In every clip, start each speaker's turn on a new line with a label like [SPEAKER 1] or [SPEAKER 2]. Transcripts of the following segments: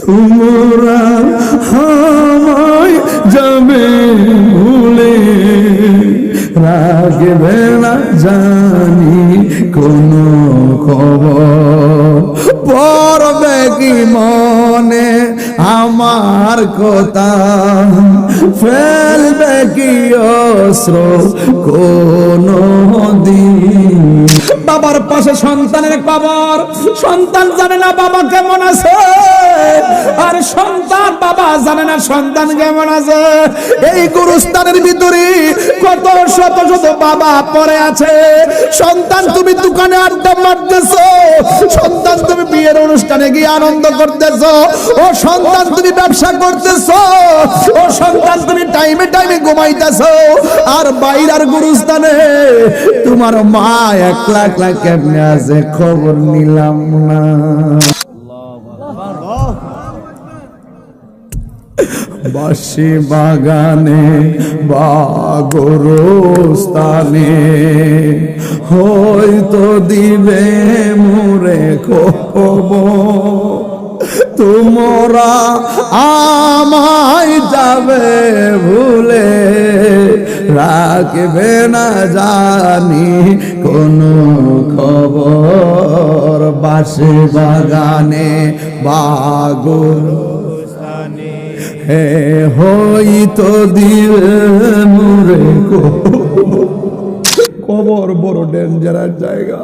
[SPEAKER 1] তোমরা আমায় যাবে ভুলে, রাখবে না জানি কোনো খবর, পড়বে কি মনে আমার কথা, ফেলবে কি অস্ত্র কোনো দিন। বাবার পাশে সন্তানের কবর, সন্তান জানে না বাবা কেমন আছে, আর সন্তান বাবা জানে না সন্তান কেমন আছে। এই গুরুস্থানের ভিতরে কত শত শত বাবা পড়ে আছে। সন্তান তুমি দোকানে আড্ডা মারতেছো, সন্তান তুমি বিয়ের অনুষ্ঠানে গিয়ে আনন্দ করতেছো, ও সন্তান তুমি ব্যবসা করতেছো, ও সন্তান তুমি টাইমে টাইমে ঘুমাইতেছো, আর বাইরের গুরুস্থানে তোমার মা একলা একলা কেমনে আছে খবর নিলাম না। বাসি বাগানে বা গোরস্থানে হয়তো দিবে মোরে খবর, তোমরা আমায় যাবে ভুলে, রাখবে না জানি কোনো খবর। বাসি বাগানে বা গোরস্থানে হে হয়তো দিবে মোরে কবর। বড় ডেঞ্জারাস জায়গা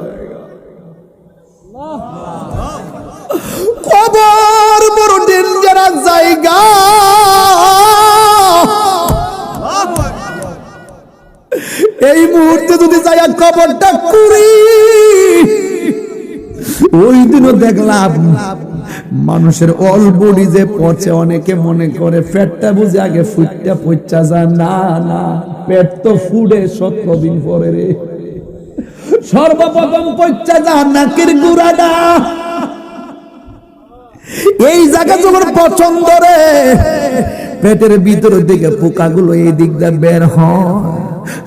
[SPEAKER 1] কবর, বড় ডেঞ্জারাস জায়গা। এই মুহূর্তে যদি যাই কবরটা করি, ওই দিনও দেখলাম মানুষের অল বডি যে পচে, অনেকে মনে করে পেটটা বুঝে আগে ফুটটা পচা যায়, না না, পেট তো ফুডে 17 দিন পরে রে। সর্বপ্রথম পচা যায় নাকের গুড়াটা, এই জায়গা যখন পছন্দ রে, পেটের ভিতর দিকে পোকাগুলো এই দিক দিয়ে বের হয়,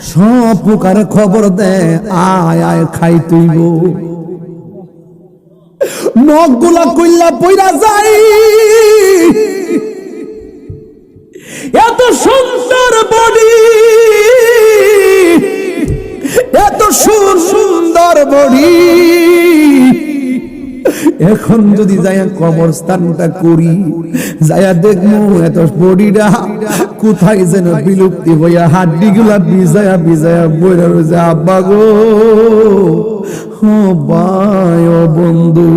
[SPEAKER 1] সব পোকার খবর দেয় আয় আয় খাই তুইব। নখগুলা কইলা পইরা যাই, এত সুন্দর বডি, এত সুন্দর বডি, এখন যদি যাইয়া কবরস্থানটা করি, যাইয়া দেখবো এত বডিটা কোথায় যেন বিলুপ্তি হইয়া হাড্ডিগুলা ভিজায়া ভিজায়া বইরা রয়েছে। আব্বা গো, ও ভাই, ও বন্ধু,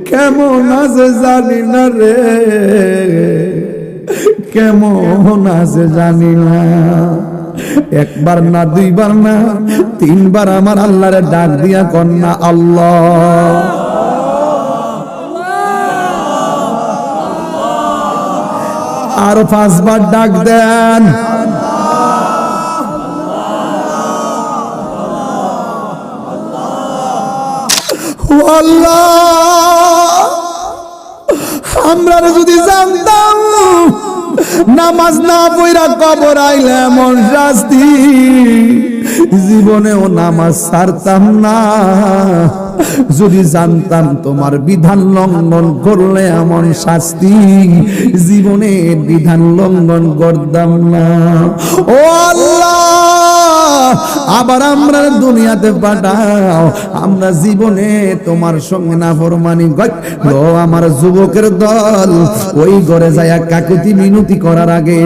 [SPEAKER 1] কেমন আছে জানি না রে, কেমন আছে জানি না। একবার না, দুইবার না, 3 বার আমার আল্লাহরে ডাক দিয়া কন্যা আল্লাহ। আর 5 বার ডাক দেন, আল্লাহ। আমরা যদি জানতাম নামাজ না পড়া কবর আইলে এমন শাস্তি, জীবনেও নামাজ ছাড়তাম না। যদি জানতাম তোমার বিধান লঙ্ঘন করলে এমন শাস্তি, জীবনে বিধান লঙ্ঘন করতাম না। ও আল্লাহ, আবার আমরা দুনিয়াতে পাঠাও, আমরা জীবনে তোমার সঙ্গে নাফরমানি করব। আমার যুবকের দল ওই ঘরে যায় কাকুতি মিনতি করার আগে